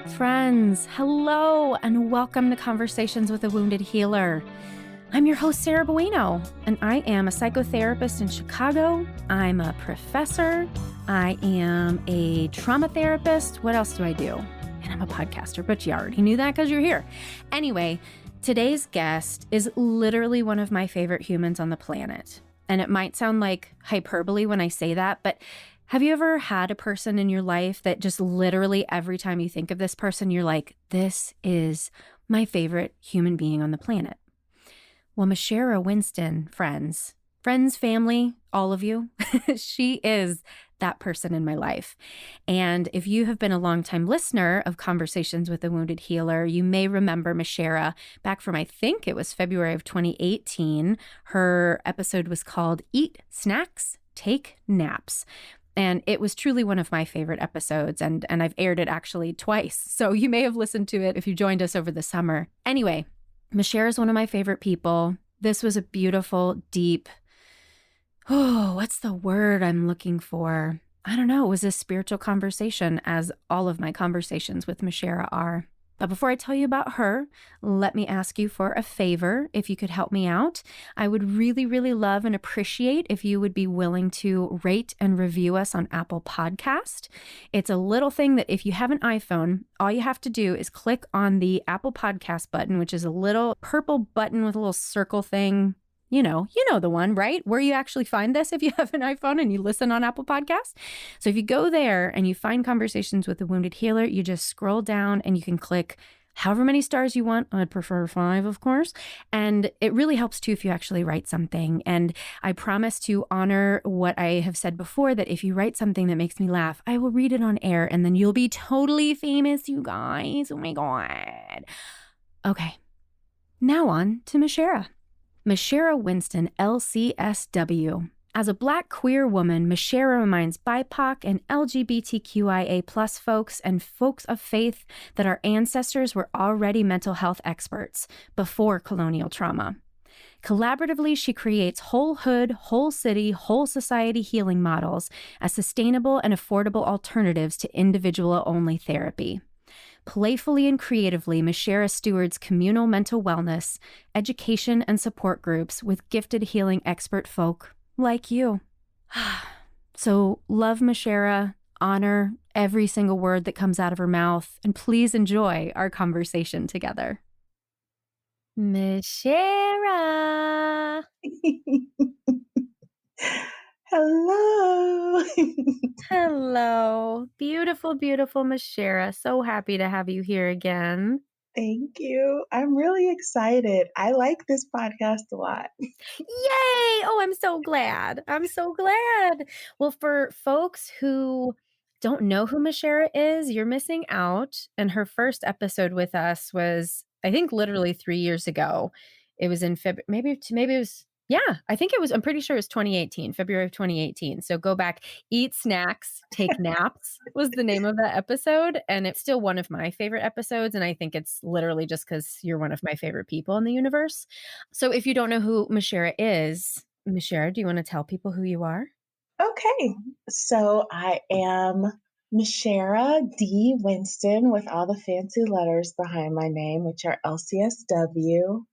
Friends, hello and welcome to Conversations with a Wounded Healer. I'm your host, Sarah Bueno, and I am a psychotherapist in Chicago. I'm a professor. I am a trauma therapist. What else do I do? And I'm a podcaster, but you already knew that because you're here. Anyway, today's guest is literally one of my favorite humans on the planet. And it might sound like hyperbole when I say that, but have you ever had a person in your life that just literally every time you think of this person, you're like, this is my favorite human being on the planet? Well, Mishara Winston, friends, family, all of you, she is that person in my life. And if you have been a longtime listener of Conversations with a Wounded Healer, you may remember Mishara back from, I think it was February of 2018. Her episode was called Eat Snacks, Take Naps. And it was truly one of my favorite episodes, and I've aired it actually twice. So you may have listened to it if you joined us over the summer. Anyway, Mishara is one of my favorite people. This was a beautiful, deep, what's the word I'm looking for? I don't know. It was a spiritual conversation, as all of my conversations with Mishara are. But before I tell you about her, let me ask you for a favor, if you could help me out. I would really, really love and appreciate if you would be willing to rate and review us on Apple Podcast. It's a little thing that if you have an iPhone, all you have to do is click on the Apple Podcast button, which is a little purple button with a little circle thing. You know the one, right? Where you actually find this if you have an iPhone and you listen on Apple Podcasts. So if you go there and you find Conversations with a Wounded Healer, you just scroll down and you can click however many stars you want. I'd prefer 5, of course. And it really helps too if you actually write something. And I promise to honor what I have said before, that if you write something that makes me laugh, I will read it on air and then you'll be totally famous, you guys. Oh my God. Okay. Now on to Mishara. Mishara Winston, LCSW. As a Black queer woman, Mishara reminds BIPOC and LGBTQIA+ folks and folks of faith that our ancestors were already mental health experts before colonial trauma. Collaboratively, she creates whole hood, whole city, whole society healing models as sustainable and affordable alternatives to individual-only therapy. Playfully and creatively, Mishara stewards communal mental wellness, education, and support groups with gifted healing expert folk like you. So love Mishara, honor every single word that comes out of her mouth, and please enjoy our conversation together. Mishara! Hello. Hello. Beautiful, beautiful Mishara. So happy to have you here again. Thank you. I'm really excited. I like this podcast a lot. Yay! Oh, I'm so glad. I'm so glad. Well, for folks who don't know who Mishara is, you're missing out. And her first episode with us was, I think, literally 3 years ago. It was in February, maybe it was, yeah, I think it was, I'm pretty sure it was 2018, February of 2018. So go back, Eat Snacks, Take Naps was the name of that episode. And it's still one of my favorite episodes. And I think it's literally just because you're one of my favorite people in the universe. So if you don't know who Mishara is, Mishara, do you want to tell people who you are? Okay. So I am Mishara D. Winston with all the fancy letters behind my name, which are LCSW.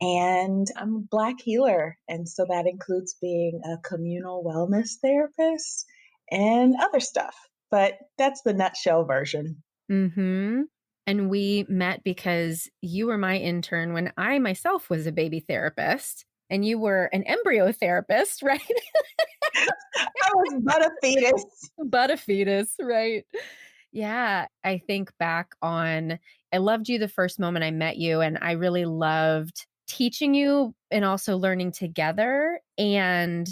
And I'm a Black healer. And so that includes being a communal wellness therapist and other stuff. But that's the nutshell version. Mm-hmm. And we met because you were my intern when I myself was a baby therapist, and you were an embryo therapist, right? I was but a fetus. But a fetus, right? Yeah, I think back on, I loved you the first moment I met you, and I really loved teaching you and also learning together. And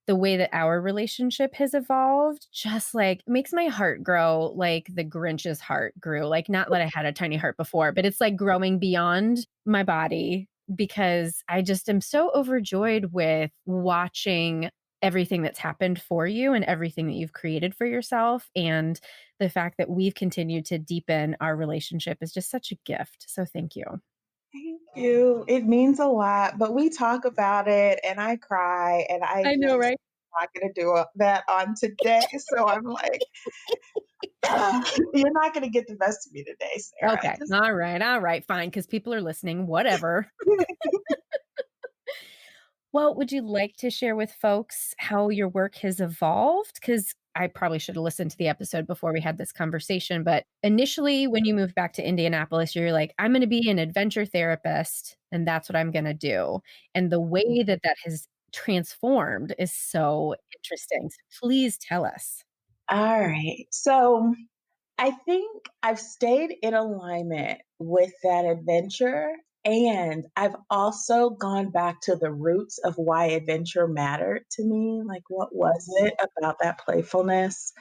the way that our relationship has evolved just like makes my heart grow like the Grinch's heart grew. Like, not that I had a tiny heart before, but it's like growing beyond my body, because I just am so overjoyed with watching everything that's happened for you and everything that you've created for yourself. And the fact that we've continued to deepen our relationship is just such a gift. So thank you. Thank you. It means a lot, but we talk about it and I cry and I know, just right? not going to do that on today. So I'm like, You're not going to get the best of me today, Sarah. Okay. All right. Fine. Because people are listening. Whatever. Well, would you like to share with folks how your work has evolved? Because I probably should have listened to the episode before we had this conversation. But initially, when you moved back to Indianapolis, you're like, I'm going to be an adventure therapist, and that's what I'm going to do. And the way that that has transformed is so interesting. So please tell us. All right. So I think I've stayed in alignment with that adventure. And I've also gone back to the roots of why adventure mattered to me. Like, what was it about that playfulness?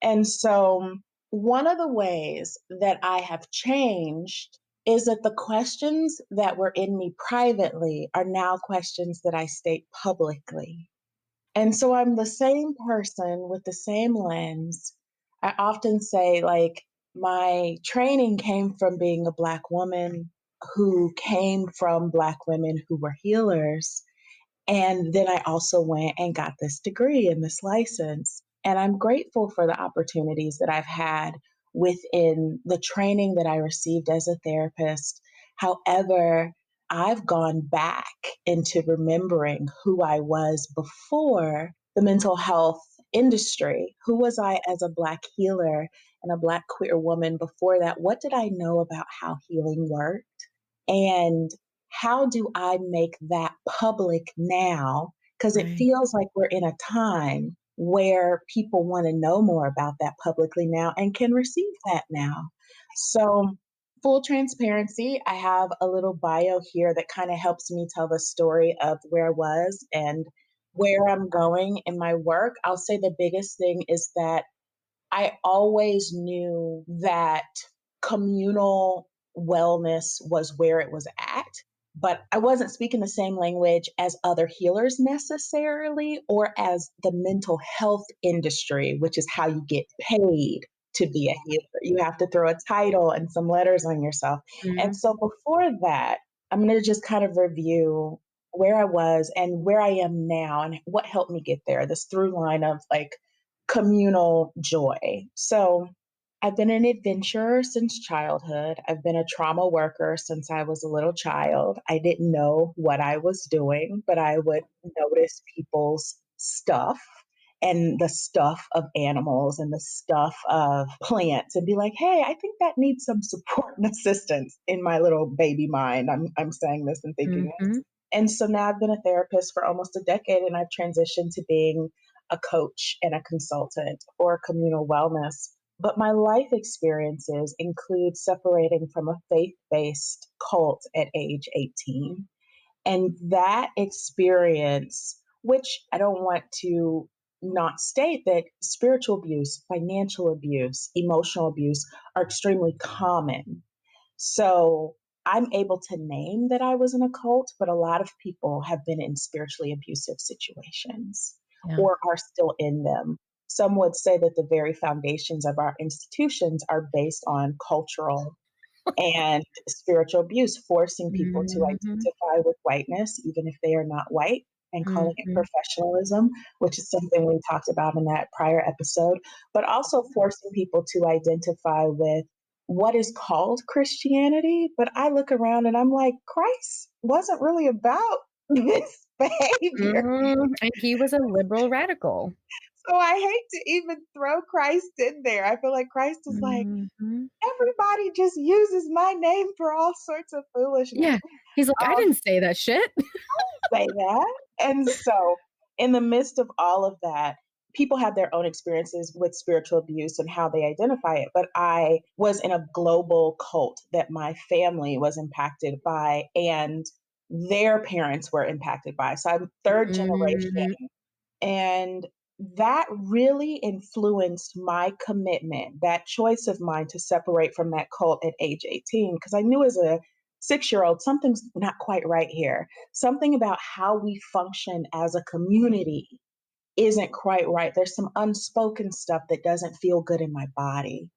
And so, one of the ways that I have changed is that the questions that were in me privately are now questions that I state publicly. And so I'm the same person with the same lens. I often say, like, my training came from being a Black woman who came from Black women who were healers. And then I also went and got this degree and this license. And I'm grateful for the opportunities that I've had within the training that I received as a therapist. However, I've gone back into remembering who I was before the mental health industry. Who was I as a Black healer and a Black queer woman before that? What did I know about how healing worked? And how do I make that public now? Because it Right. feels like we're in a time where people want to know more about that publicly now and can receive that now. So, full transparency, I have a little bio here that kind of helps me tell the story of where I was and where I'm going in my work. I'll say the biggest thing is that I always knew that communal wellness was where it was at, but I wasn't speaking the same language as other healers necessarily, or as the mental health industry, which is how you get paid to be a healer. You have to throw a title and some letters on yourself. And Mhm. so before that, I'm going to just kind of review where I was and where I am now and what helped me get there. This through line of like communal joy. So I've been an adventurer since childhood. I've been a trauma worker since I was a little child. I didn't know what I was doing, but I would notice people's stuff and the stuff of animals and the stuff of plants and be like, hey, I think that needs some support and assistance in my little baby mind. I'm saying this and thinking this. Mhm. And so now I've been a therapist for almost a decade and I've transitioned to being a coach and a consultant for communal wellness. But my life experiences include separating from a faith based cult at age 18. And that experience, which I don't want to not state that spiritual abuse, financial abuse, emotional abuse are extremely common. So I'm able to name that I was in a cult, but a lot of people have been in spiritually abusive situations Yeah. or are still in them. Some would say that the very foundations of our institutions are based on cultural and spiritual abuse, forcing people to Mhm. identify with whiteness, even if they are not white, and calling it Mhm. professionalism, which is something we talked about in that prior episode, but also forcing people to identify with what is called Christianity. But I look around and I'm like, Christ wasn't really about this behavior. Mhm. And he was a liberal radical. So I hate to even throw Christ in there. I feel like Christ is like, Mhm. everybody just uses my name for all sorts of foolishness. Yeah. He's like, "I Um, didn't say that shit." say that. And so, in the midst of all of that, people have their own experiences with spiritual abuse and how they identify it. But I was in a global cult that my family was impacted by, and their parents were impacted by. So I'm third Mhm. generation. And that really influenced my commitment, that choice of mine to separate from that cult at age 18, because I knew as a 6 year old, something's not quite right here. Something about how we function as a community isn't quite right. There's some unspoken stuff that doesn't feel good in my body.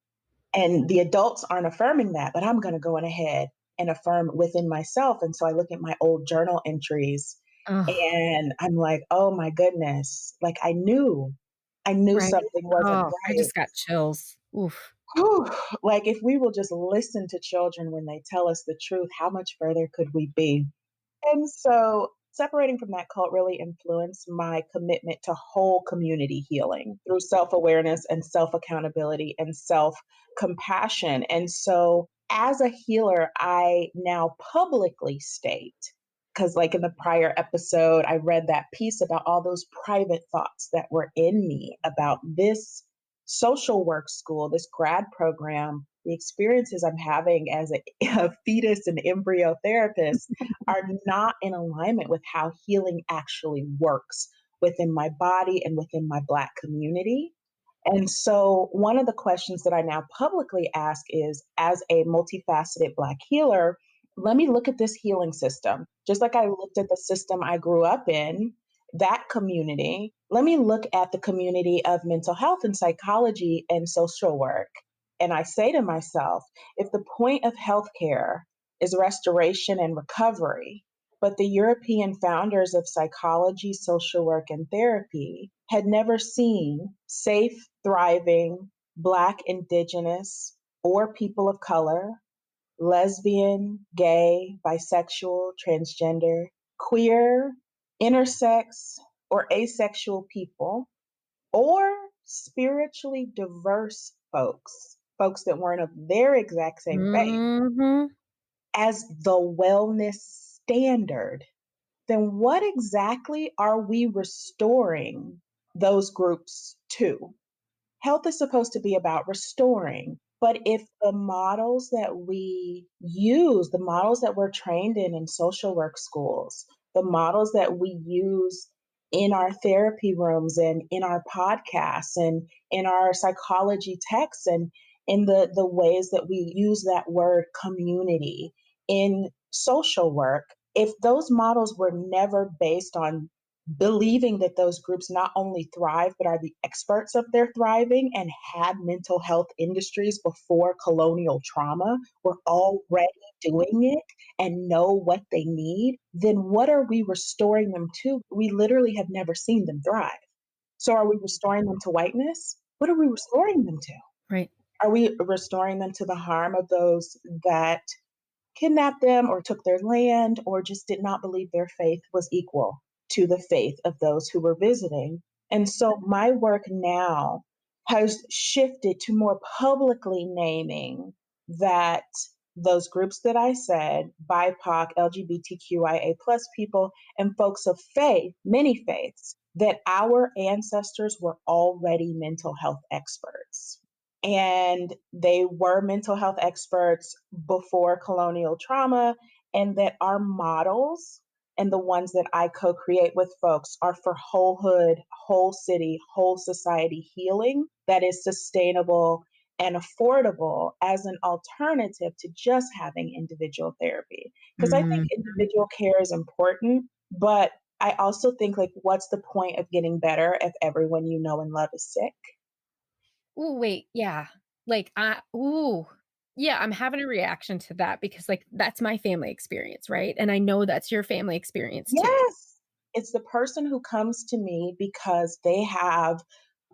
And the adults aren't affirming that, but I'm going to go on ahead and affirm within myself. And so I look at my old journal entries Oh, and I'm like, oh my goodness, like I knew right. something wasn't Oh, I right. just got chills. Oof. Whew, like if we will just listen to children when they tell us the truth, how much further could we be? And so separating from that cult really influenced my commitment to whole community healing through self awareness and self accountability and self compassion. And so as a healer, I now publicly state, because like in the prior episode, I read that piece about all those private thoughts that were in me about this social work school, this grad program, the experiences I'm having as a fetus and embryo therapist are not in alignment with how healing actually works within my body and within my Black community. And so, one of the questions that I now publicly ask is, as a multifaceted Black healer, let me look at this healing system. Just like I looked at the system I grew up in, that community, let me look at the community of mental health and psychology and social work. And I say to myself, if the point of healthcare is restoration and recovery, but the European founders of psychology, social work, and therapy had never seen safe, thriving Black, Indigenous, or people of color, lesbian, gay, bisexual, transgender, queer, intersex, or asexual people, or spiritually diverse folks that weren't of their exact same faith, Hmm. as the wellness standard, then what exactly are we restoring those groups to? Health is supposed to be about restoring. But if the models that we use, the models that we're trained in social work schools, the models that we use in our therapy rooms and in our podcasts and in our psychology texts and in the ways that we use that word community in social work, if those models were never based on believing that those groups not only thrive, but are the experts of their thriving and had mental health industries before colonial trauma, were already doing it and know what they need, then what are we restoring them to? We literally have never seen them thrive. So are we restoring them to whiteness? What are we restoring them to? Right. Are we restoring them to the harm of those that kidnapped them or took their land or just did not believe their faith was equal to the faith of those who were visiting? And so my work now has shifted to more publicly naming that those groups that I said, BIPOC, LGBTQIA plus people, and folks of faith, many faiths, that our ancestors were already mental health experts. And they were mental health experts before colonial trauma, and that our models and the ones that I co create with folks are for whole hood, whole city, whole society healing that is sustainable and affordable as an alternative to just having individual therapy. Because I think Mm. individual care is important, but I also think, like, what's the point of getting better if everyone you know and love is sick? Ooh, wait, yeah. Like, ooh, yeah, I'm having a reaction to that because, like, that's my family experience, right? And I know that's your family experience too. Yes. It's the person who comes to me because they have,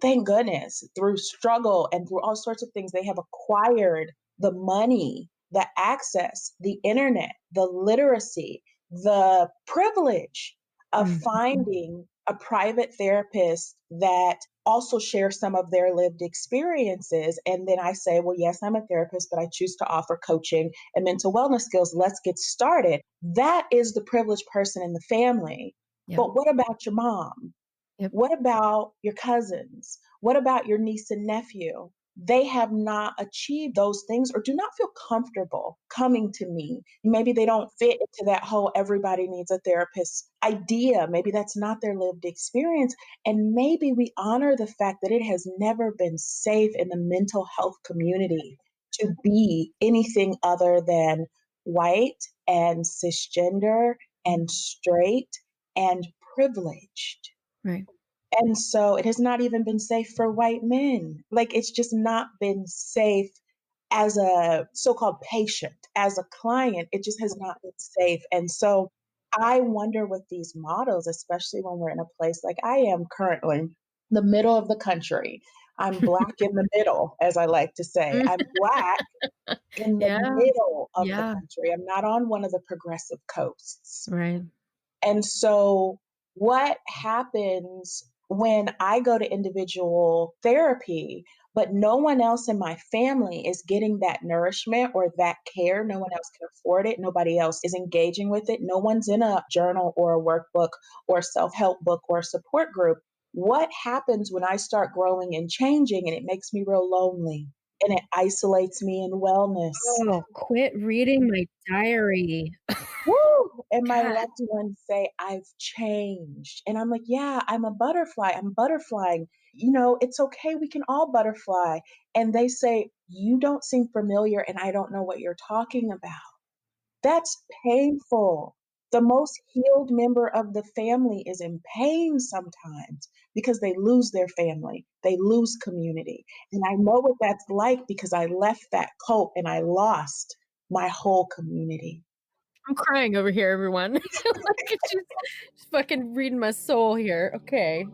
thank goodness, through struggle and through all sorts of things, they have acquired the money, the access, the internet, the literacy, the privilege of Mm. finding a private therapist that also shares some of their lived experiences. And then I say, well, yes, I'm a therapist, but I choose to offer coaching and mental wellness skills. Let's get started. That is the privileged person in the family. Yep. But what about your mom? Yep. What about your cousins? What about your niece and nephew? They have not achieved those things or do not feel comfortable coming to me. Maybe they don't fit into that whole everybody needs a therapist idea. Maybe that's not their lived experience. And maybe we honor the fact that it has never been safe in the mental health community to be anything other than white and cisgender and straight and privileged. Right. And so it has not even been safe for white men. Like, it's just not been safe as a so-called patient, as a client. It just has not been safe. And so I wonder with these models, especially when we're in a place like I am currently, the middle of the country, I'm Black in the middle, as I like to say. I'm Black in the Yeah. middle of the Yeah. country. I'm not on one of the progressive coasts. Right. And so, what happens when I go to individual therapy, but no one else in my family is getting that nourishment or that care? No one else can afford it. Nobody else is engaging with it. No one's in a journal or a workbook or a self help book or a support group. What happens when I start growing and changing and it makes me real lonely and it isolates me in wellness? Oh, quit reading my diary. Woo! And my God. loved ones say, I've changed. And I'm like, yeah, I'm a butterfly. I'm butterflying. It's okay. We can all butterfly. And they say, you don't seem familiar and I don't know what you're talking about. That's painful. The most healed member of the family is in pain sometimes because they lose their family, they lose community. And I know what that's like because I left that cult and I lost my whole community. I'm crying over here, everyone. Look at you, just fucking reading my soul here. Okay.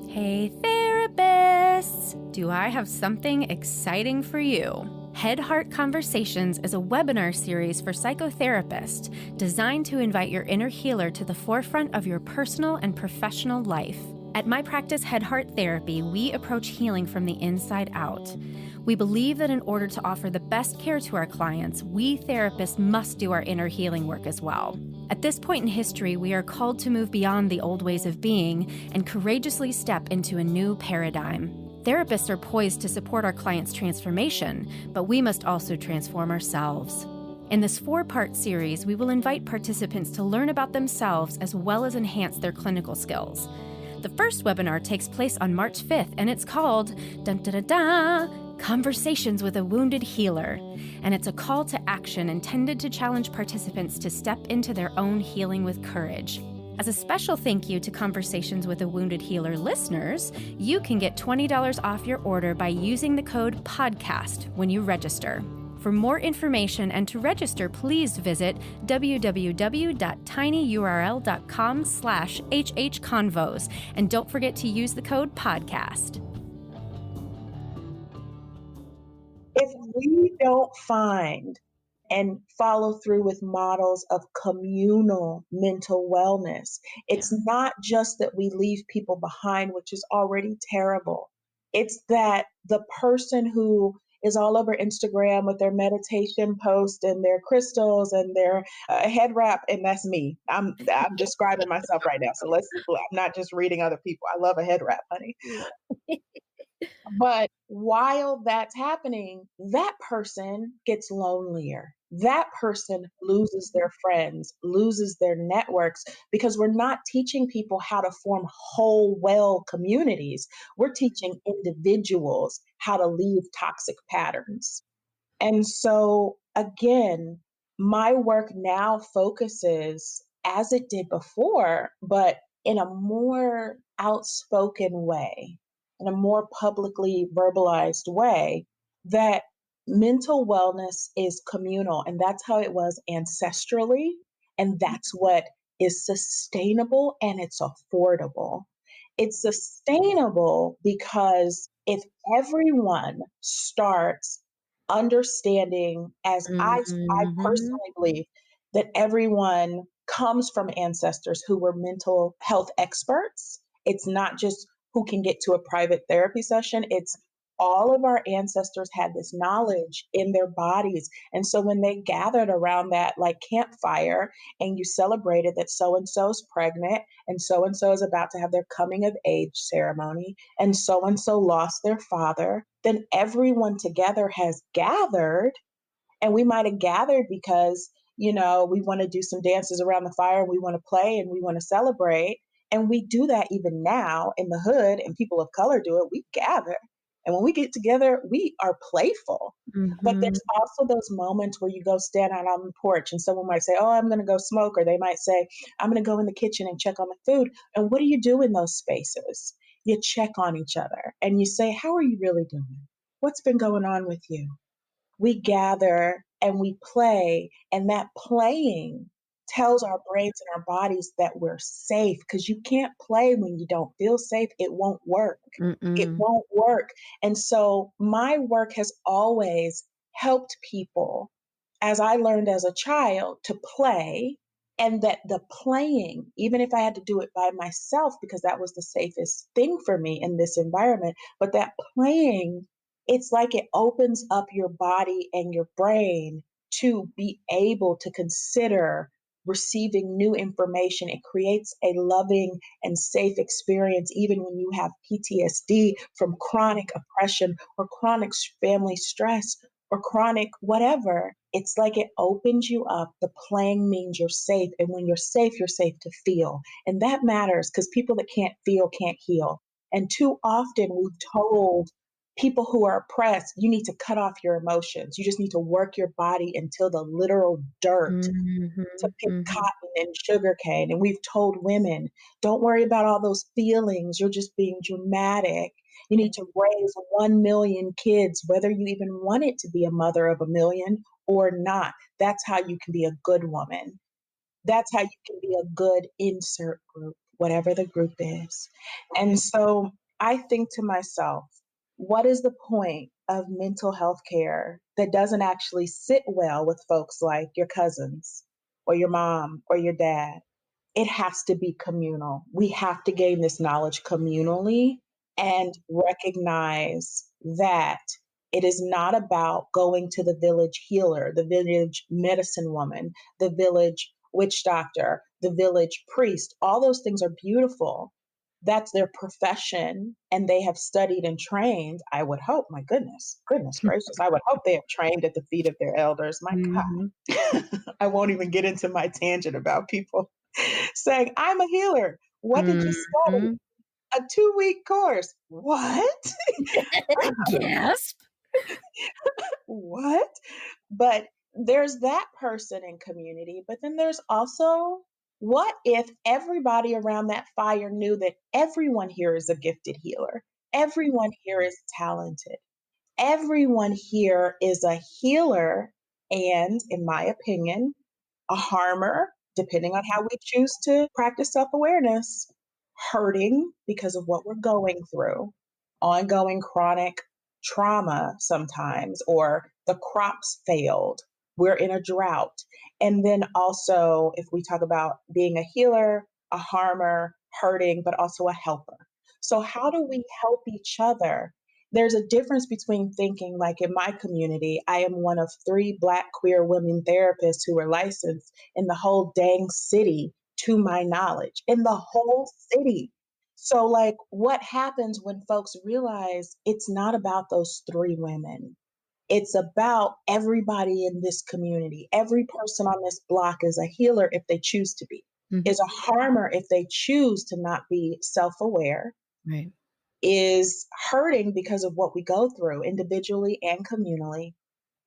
Hey, therapists! Do I have something exciting for you? Head Heart Conversations is a webinar series for psychotherapists designed to invite your inner healer to the forefront of your personal and professional life. At my practice, Head Heart Therapy, we approach healing from the inside out. We believe that in order to offer the best care to our clients, we therapists must do our inner healing work as well. At this point in history, we are called to move beyond the old ways of being and courageously step into a new paradigm. Therapists are poised to support our clients' transformation, but we must also transform ourselves. In this 4-part series, we will invite participants to learn about themselves as well as enhance their clinical skills. The first webinar takes place on March 5th, and it's called Conversations with a Wounded Healer. And it's a call to action intended to challenge participants to step into their own healing with courage. As a special thank you to Conversations with a Wounded Healer listeners, you can get $20 off your order by using the code PODCAST when you register. For more information and to register, please visit www.tinyurl.com/hhconvos. And don't forget to use the code PODCAST. If we don't find and follow through with models of communal mental wellness, it's not just that we leave people behind, which is already terrible. It's that the person who is all over Instagram with their meditation post and their crystals and their head wrap, and that's me. I'm describing myself right now. So I'm not just reading other people. I love a head wrap, honey. But while that's happening, that person gets lonelier. That person loses their friends, loses their networks, because we're not teaching people how to form whole, well communities. We're teaching individuals how to leave toxic patterns. And so, again, my work now focuses, as it did before, but in a more outspoken way, in a more publicly verbalized way, that mental wellness is communal. And that's how it was ancestrally. And that's what is sustainable and it's affordable. It's sustainable because if everyone starts understanding, as I Mm-hmm. personally believe, that everyone comes from ancestors who were mental health experts. It's not just who can get to a private therapy session. It's all of our ancestors had this knowledge in their bodies. And so when they gathered around that like campfire and you celebrated that so and so's pregnant and so is about to have their coming of age ceremony and so lost their father, then everyone together has gathered. And we might have gathered because, we want to do some dances around the fire, we want to play and we want to celebrate. And we do that even now in the hood, and people of color do it. We gather. And when we get together, we are playful. But Mm-hmm. there's also those moments where you go stand out on the porch and someone might say, oh, I'm going to go smoke. Or they might say, I'm going to go in the kitchen and check on the food. And what do you do in those spaces? You check on each other and you say, how are you really doing? What's been going on with you? We gather and we play, and that playing tells our brains and our bodies that we're safe, because you can't play when you don't feel safe. It won't work. It Mm-mm. won't work. And so my work has always helped people, as I learned as a child, to play, and that the playing, even if I had to do it by myself because that was the safest thing for me in this environment, but that playing, it's like it opens up your body and your brain to be able to consider receiving new information. It creates a loving and safe experience, even when you have PTSD from chronic oppression or chronic family stress or chronic whatever. It's like it opens you up. The playing means you're safe. And when you're safe to feel. And that matters, because people that can't feel can't heal. And too often we've told people who are oppressed, you need to cut off your emotions. You just need to work your body until the literal dirt Mm-hmm. to pick Mm-hmm. cotton and sugarcane. And we've told women, don't worry about all those feelings. You're just being dramatic. You need to raise 1 million kids, whether you even wanted to be a mother of 1 million or not. That's how you can be a good woman. That's how you can be a good insert group, whatever the group is. And so I think to myself, what is the point of mental health care that doesn't actually sit well with folks like your cousins or your mom or your dad? It has to be communal. We have to gain this knowledge communally and recognize that it is not about going to the village healer, the village medicine woman, the village witch doctor, the village priest. All those things are beautiful. That's their profession, and they have studied and trained. I would hope, my goodness gracious, I would hope they have trained at the feet of their elders. My Mm-hmm. God. I won't even get into my tangent about people saying, I'm a healer. What did you study? Mm-hmm. A 2-week course. What? Gasp. What? But there's that person in community. But then there's also, what if everybody around that fire knew that everyone here is a gifted healer? Everyone here is talented. Everyone here is a healer and, in my opinion, a harmer, depending on how we choose to practice self awareness, hurting because of what we're going through, ongoing chronic trauma sometimes, or the crops failed, we're in a drought. And then also, if we talk about being a healer, a harmer, hurting, but also a helper. So, how do we help each other? There's a difference between thinking, like in my community, I am one of 3 Black queer women therapists who are licensed in the whole dang city, to my knowledge, in the whole city. So, like, what happens when folks realize it's not about those 3 women? It's about everybody in this community. Every person on this block is a healer if they choose to be, Mm-hmm. is a harmer if they choose to not be self aware, Right. is hurting because of what we go through individually and communally,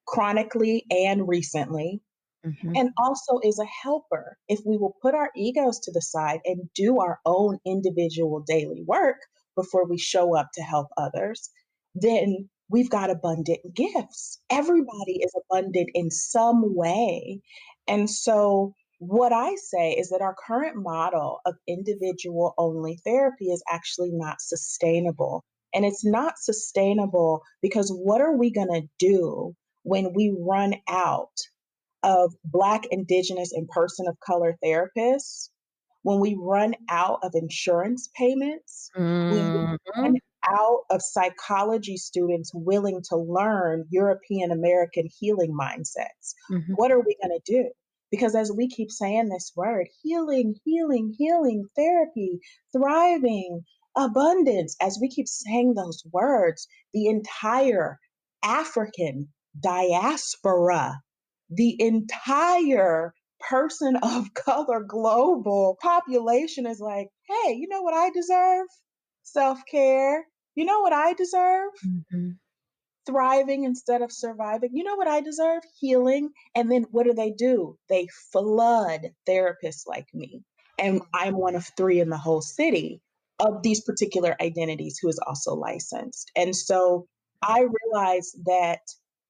chronically and recently, Mm-hmm. and also is a helper. If we will put our egos to the side and do our own individual daily work before we show up to help others, then we've got abundant gifts. Everybody is abundant in some way. And so, what I say is that our current model of individual only therapy is actually not sustainable. And it's not sustainable because what are we going to do when we run out of Black, Indigenous, and person of color therapists, when we run out of insurance payments, when we Mm-hmm. run out of psychology students willing to learn European American healing mindsets? Mm-hmm. What are we going to do? Because as we keep saying this word, healing, healing, healing, therapy, thriving, abundance, as we keep saying those words, the entire African diaspora, the entire person of color global population is like, hey, you know what I deserve? Self care. You know what I deserve? Mm-hmm. Thriving instead of surviving. You know what I deserve? Healing. And then what do? They flood therapists like me. And I'm one of 3 in the whole city of these particular identities who is also licensed. And so I realized that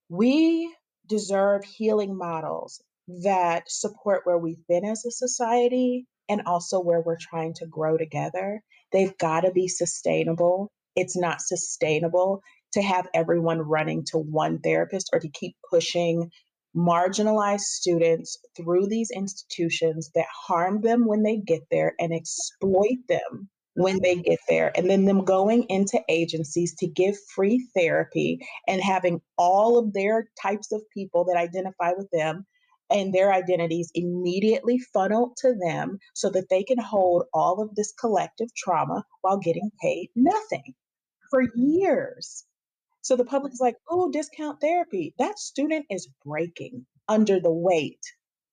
we deserve healing models that support where we've been as a society and also where we're trying to grow together. They've got to be sustainable. It's not sustainable to have everyone running to one therapist or to keep pushing marginalized students through these institutions that harm them when they get there and exploit them when they get there, and then them going into agencies to give free therapy and having all of their types of people that identify with them and their identities immediately funneled to them so that they can hold all of this collective trauma while getting paid nothing for years. So the public's like, oh, discount therapy. That student is breaking under the weight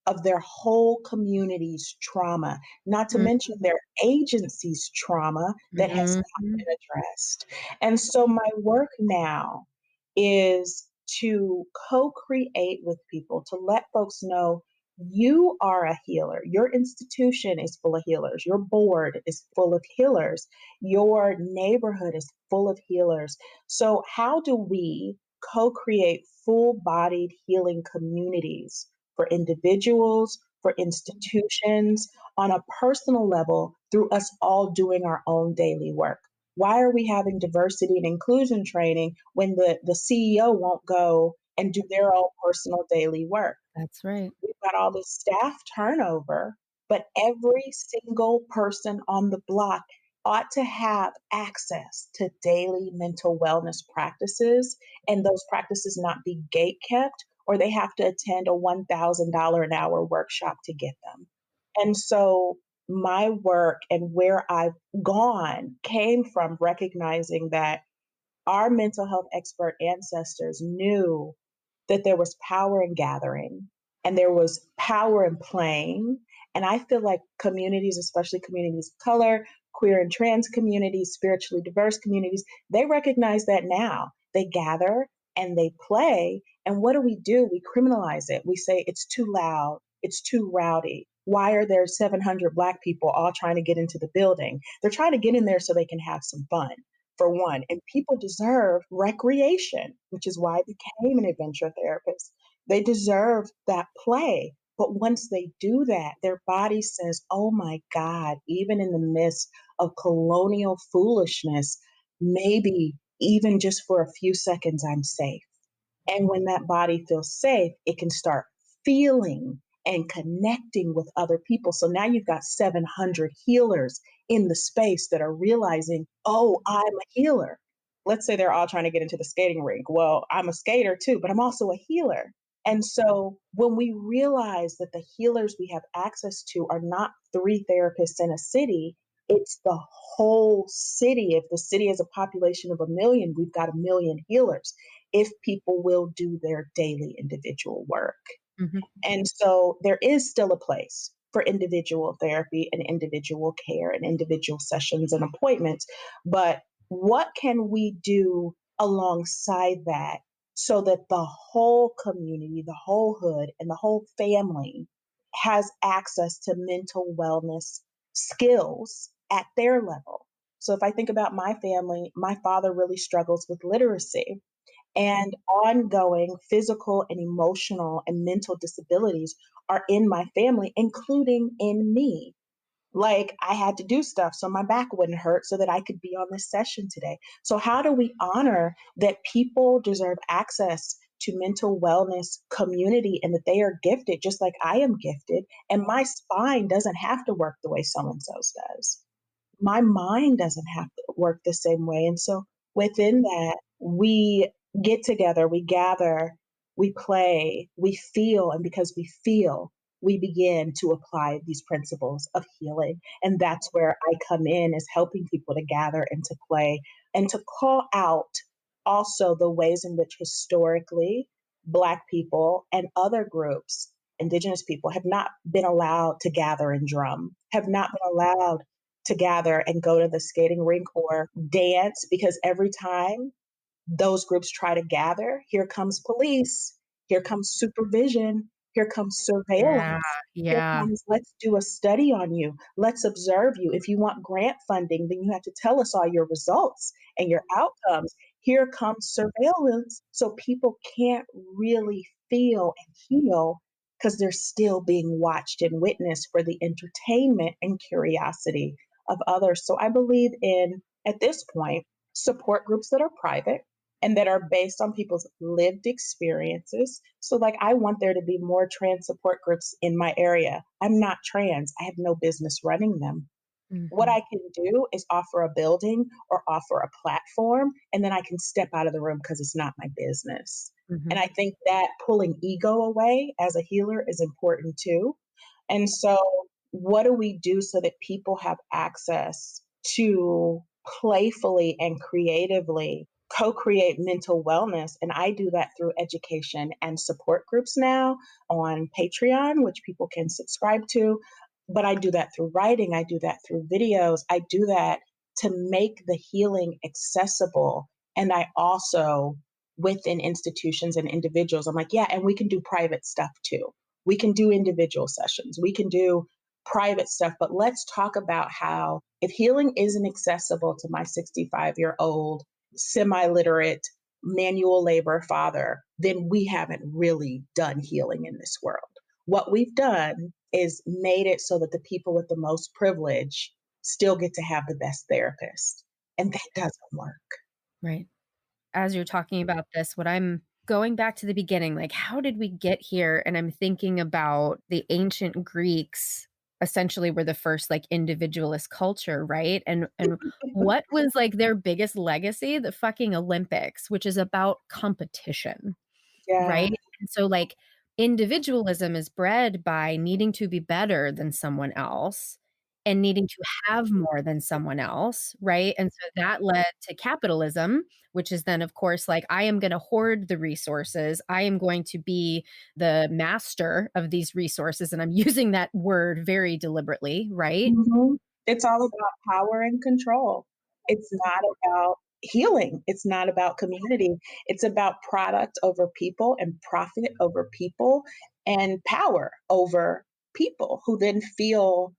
of their whole community's trauma, not to mention their agency's trauma that has not Mhm. been addressed. And so my work now is to co-create with people, to let folks know you are a healer. Your institution is full of healers. Your board is full of healers. Your neighborhood is full of healers. So, how do we co create full bodied healing communities for individuals, for institutions, on a personal level, through us all doing our own daily work? Why are we having diversity and inclusion training when the CEO won't go and do their own personal daily work? That's right. We've got all this staff turnover, but every single person on the block ought to have access to daily mental wellness practices, and those practices not be gate kept, or they have to attend a $1,000 an hour workshop to get them. And so my work and where I've gone came from recognizing that our mental health expert ancestors knew that there was power in gathering and there was power in playing. And I feel like communities, especially communities of color, queer and trans communities, spiritually diverse communities, they recognize that now. They gather and they play. And what do? We criminalize it. We say it's too loud, it's too rowdy. Why are there 700 Black people all trying to get into the building? They're trying to get in there so they can have some fun, for one. And people deserve recreation, which is why I became an adventure therapist. They deserve that play. But once they do that, their body says, oh my God, even in the midst of colonial foolishness, maybe even just for a few seconds, I'm safe. And when that body feels safe, it can start feeling and connecting with other people. So now you've got 700 healers in the space that are realizing, oh, I'm a healer. Let's say they're all trying to get into the skating rink. Well, I'm a skater too, but I'm also a healer. And so when we realize that the healers we have access to are not 3 therapists in a city, it's the whole city. If the city has a population of 1 million, we've got 1 million healers if people will do their daily individual work. Mhm. And so there is still a place for individual therapy and individual care and individual sessions and appointments. But what can we do alongside that so that the whole community, the whole hood, and the whole family has access to mental wellness skills at their level? So if I think about my family, my father really struggles with literacy and ongoing physical and emotional and mental disabilities are in my family, including in me. Like I had to do stuff so my back wouldn't hurt so that I could be on this session today. So, how do we honor that people deserve access to mental wellness community and that they are gifted just like I am gifted? And my spine doesn't have to work the way so and so's does. My mind doesn't have to work the same way. And so within that, we get together, we gather, we play, we feel. And because we feel, we begin to apply these principles of healing. And that's where I come in, is helping people to gather and to play and to call out also the ways in which historically Black people and other groups, Indigenous people, have not been allowed to gather and drum, have not been allowed to gather and go to the skating rink or dance, because every time those groups try to gather, here comes police, here comes supervision, here comes Yeah, surveillance, here yeah. comes let's do a study on you, let's observe you. If you want grant funding, then you have to tell us all your results and your outcomes. Here comes surveillance. So people can't really feel and heal because they're still being watched and witnessed for the entertainment and curiosity of others. So I believe in, at this point, support groups that are private and that are based on people's lived experiences. So, like, I want there to be more trans support groups in my area. I'm not trans, I have no business running them. What Mhm. I can do is offer a building or offer a platform, and then I can step out of the room because it's not my business. And Mhm. I think that pulling ego away as a healer is important too. And so, what do we do so that people have access to playfully and creatively co create mental wellness? And I do that through education and support groups now on Patreon, which people can subscribe to. But I do that through writing, I do that through videos, I do that to make the healing accessible. And I also, within institutions and individuals, I'm like, yeah, and we can do private stuff too. We can do individual sessions, we can do private stuff, but let's talk about how if healing isn't accessible to my 65-year-old, semi literate, manual labor father, then we haven't really done healing in this world. What we've done is made it so that the people with the most privilege still get to have the best therapist. And that doesn't work. Right. As you're talking about this, what I'm going back to the beginning, like, how did we get here? And I'm thinking about the ancient Greeks essentially were the first like individualist culture, right? And what was like their biggest legacy? The fucking Olympics, which is about competition. Yeah, Right? And so, like, individualism is bred by needing to be better than someone else and needing to have more than someone else, right? And so that led to capitalism, which is then, of course, like, I am going to hoard the resources. I am going to be the master of these resources. And I'm using that word very deliberately, right? mhm. It's all about power and control. It's not about healing. It's not about community. It's about product over people and profit over people and power over people who then feel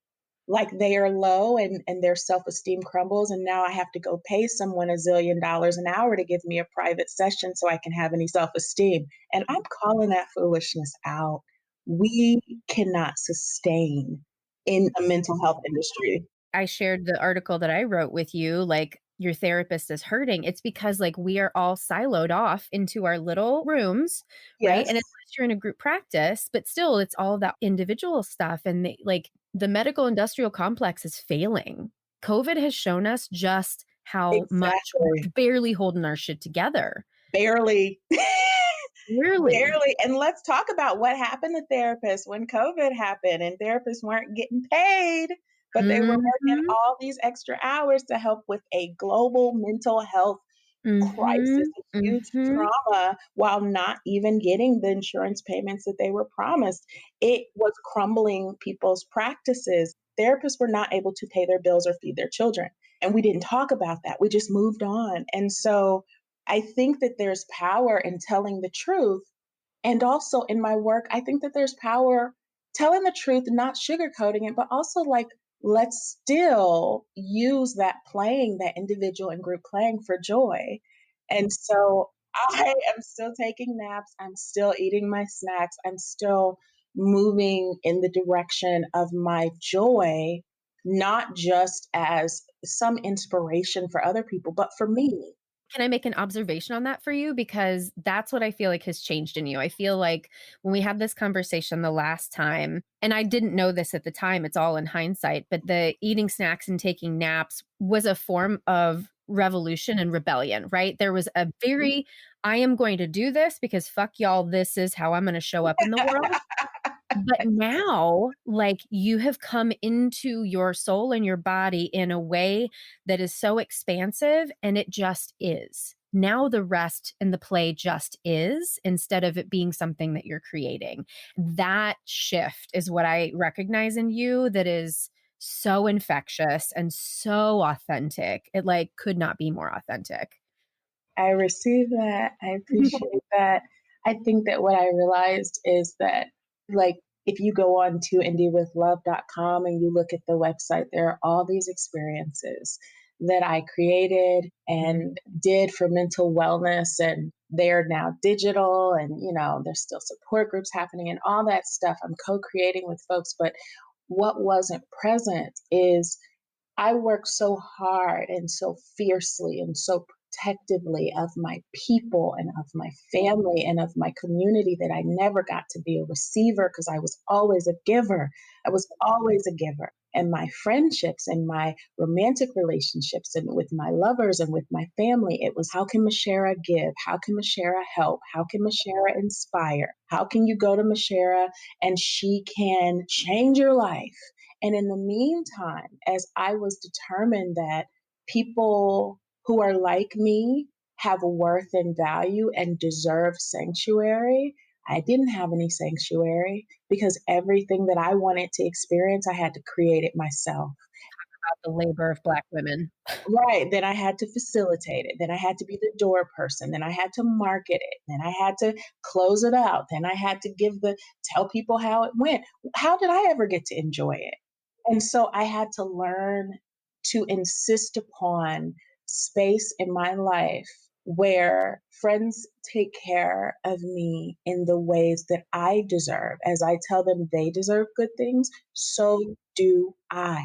like they are low and their self-esteem crumbles. And now I have to go pay someone $1 zillion an hour to give me a private session so I can have any self-esteem. And I'm calling that foolishness out. We cannot sustain in a mental health industry. I shared the article that I wrote with you, like, your therapist is hurting. It's because like we are all siloed off into our little rooms, right? And Yes, unless you're in a group practice, but still it's all that individual stuff. And like the medical industrial complex is failing. COVID has shown us just how much exactly. we're barely holding our shit together. Barely. Really. Barely. And let's talk about what happened to therapists when COVID happened and therapists weren't getting paid, but they were working Mhm. all these extra hours to help with a global mental health crisis, Mhm. a huge Mhm. trauma, while not even getting the insurance payments that they were promised. It was crumbling people's practices. Therapists were not able to pay their bills or feed their children. And we didn't talk about that. We just moved on. And so I think that there's power in telling the truth. And also in my work, I think that there's power telling the truth, not sugarcoating it, but also like, let's still use that playing, that individual and group playing for joy. And so I am still taking naps. I'm still eating my snacks. I'm still moving in the direction of my joy, not just as some inspiration for other people, but for me. Can I make an observation on that for you? Because that's what I feel like has changed in you. I feel like when we had this conversation the last time, and I didn't know this at the time, it's all in hindsight, but the eating snacks and taking naps was a form of revolution and rebellion, right? There was a very, I am going to do this because fuck y'all, this is how I'm going to show up in the world. But now, like, you have come into your soul and your body in a way that is so expansive, and it just is. Now the rest and the play just is instead of it being something that you're creating. That shift is what I recognize in you that is so infectious and so authentic. It like could not be more authentic. I receive that. I appreciate that. I think that what I realized is that, like, if you go on to indiewithlove.com and you look at the website, there are all these experiences that I created and did for mental wellness. And they're now digital and, there's still support groups happening and all that stuff. I'm co-creating with folks, but what wasn't present is I work so hard and so fiercely and so protectively of my people and of my family and of my community that I never got to be a receiver because I was always a giver. I was always a giver. And my friendships and my romantic relationships and with my lovers and with my family, it was how can Mishara give? How can Mishara help? How can Mishara inspire? How can you go to Mishara and she can change your life? And in the meantime, as I was determined that people who are like me have worth and value and deserve sanctuary, I didn't have any sanctuary because everything that I wanted to experience, I had to create it myself. About the labor of Black women. Right. Then I had to facilitate it. Then I had to be the door person. Then I had to market it. Then I had to close it out. Then I had to tell people how it went. How did I ever get to enjoy it? And so I had to learn to insist upon space in my life where friends take care of me in the ways that I deserve. As I tell them they deserve good things, so do I.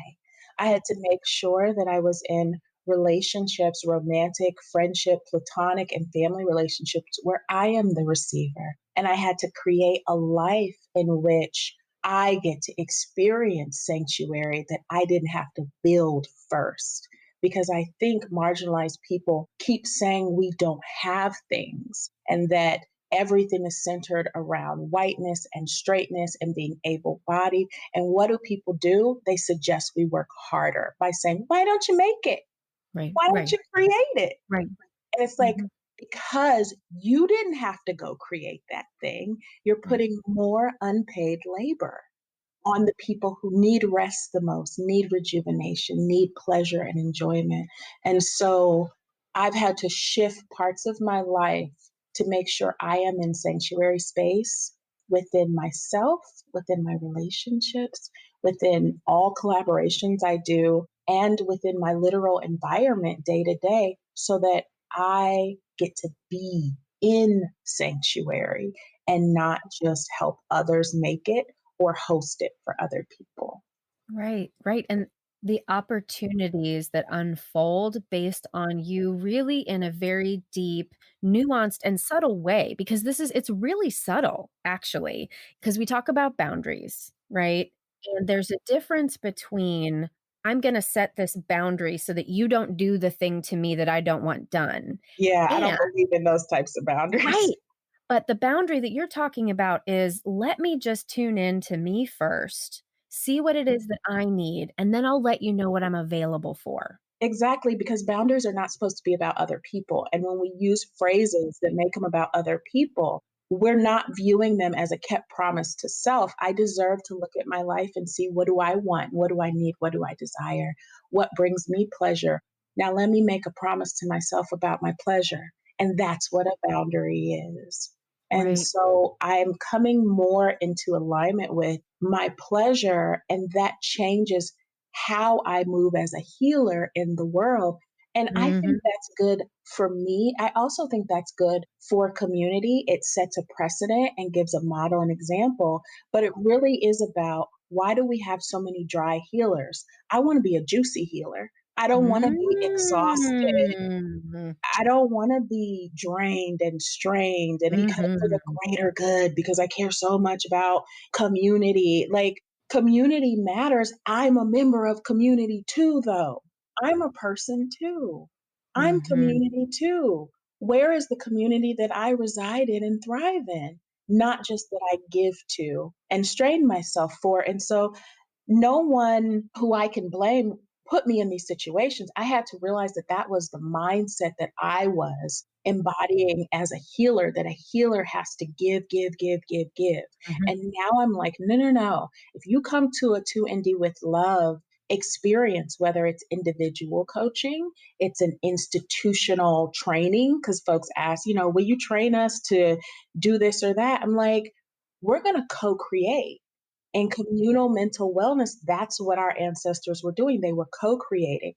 I had to make sure that I was in relationships, romantic, friendship, platonic, and family relationships where I am the receiver. And I had to create a life in which I get to experience sanctuary that I didn't have to build first. Because I think marginalized people keep saying we don't have things and that everything is centered around whiteness and straightness and being able bodied. And what do people do? They suggest we work harder by saying, why don't you make it? Right. Why don't you create it? Right. And it's like, because you didn't have to go create that thing, you're putting more unpaid labor on the people who need rest the most, need rejuvenation, need pleasure and enjoyment. And so I've had to shift parts of my life to make sure I am in sanctuary space within myself, within my relationships, within all collaborations I do, and within my literal environment day to day, so that I get to be in sanctuary and not just help others make it or host it for other people. Right. And the opportunities that unfold based on you really in a very deep, nuanced, and subtle way, because it's really subtle, actually, because we talk about boundaries, right? And there's a difference between I'm going to set this boundary so that you don't do the thing to me that I don't want done. Yeah, I And don't believe in those types of boundaries. right. But the boundary that you're talking about is let me just tune in to me first, see what it is that I need, and then I'll let you know what I'm available for. Exactly, because boundaries are not supposed to be about other people. And when we use phrases that make them about other people, we're not viewing them as a kept promise to self. I deserve to look at my life and see, what do I want? What do I need? What do I desire? What brings me pleasure? Now, let me make a promise to myself about my pleasure. And that's what a boundary is. And Right. so I'm coming more into alignment with my pleasure, and that changes how I move as a healer in the world. And I think that's good for me. I also think that's good for community. It sets a precedent and gives a model and example. But it really is about, why do we have so many dry healers? I want to be a juicy healer. I don't want to be exhausted. Mm. I don't want to be drained and strained and because for the greater good, because I care so much about community. Like, community matters. I'm a member of community too, though. I'm a person too. I'm community too. Where is the community that I reside in and thrive in? Not just that I give to and strain myself for. And so no one who I can blame put me in these situations. I had to realize that that was the mindset that I was embodying as a healer, that a healer has to give, give, give, give, give. And now I'm like, no, no, no. If you come to a 2ND with love experience, whether it's individual coaching, it's an institutional training, because folks ask, will you train us to do this or that? I'm like, we're going to co-create. In communal mental wellness, that's what our ancestors were doing. They were co-creating.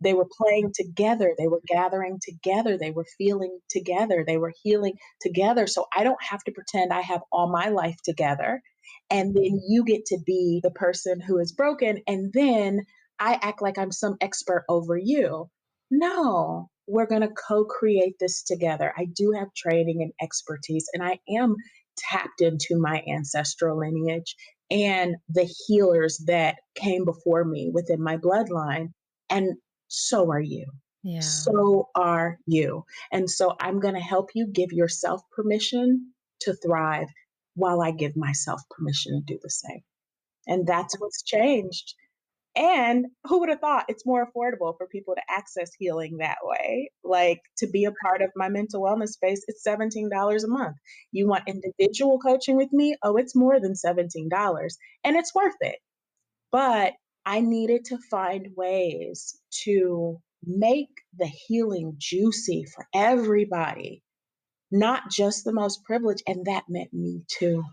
They were playing together. They were gathering together. They were feeling together. They were healing together. So I don't have to pretend I have all my life together. And then you get to be the person who is broken. And then I act like I'm some expert over you. No, we're going to co-create this together. I do have training and expertise, and I am tapped into my ancestral lineage and the healers that came before me within my bloodline. And so are you. Yeah. So are you. And so I'm going to help you give yourself permission to thrive while I give myself permission to do the same. And that's what's changed. And who would have thought it's more affordable for people to access healing that way? Like, to be a part of my mental wellness space, it's $17 a month. You want individual coaching with me? Oh, it's more than $17, and it's worth it. But I needed to find ways to make the healing juicy for everybody, not just the most privileged. And that meant me too.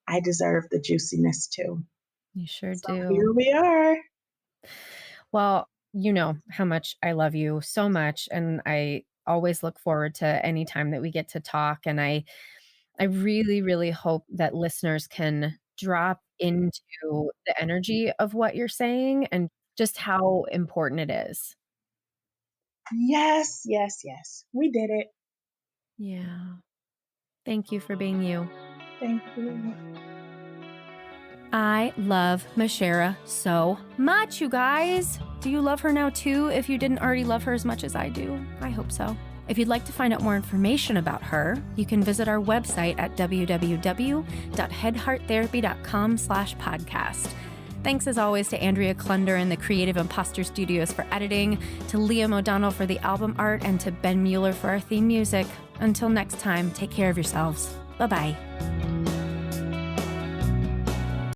I deserve the juiciness too. You sure So do. here we are. Well, you know how much I love you so much. And I always look forward to any time that we get to talk. And I really, really hope that listeners can drop into the energy of what you're saying and just how important it is. Yes, yes, yes. We did it. Yeah. Thank you for being you. Thank you. I love Mishara so much, you guys. Do you love her now too, if you didn't already love her as much as I do? I hope so. If you'd like to find out more information about her, you can visit our website at www.headhearttherapy.com/podcast. Thanks as always to Andrea Klunder and the Creative Imposter Studios for editing, to Liam O'Donnell for the album art, and to Ben Mueller for our theme music. Until next time, take care of yourselves. Bye-bye.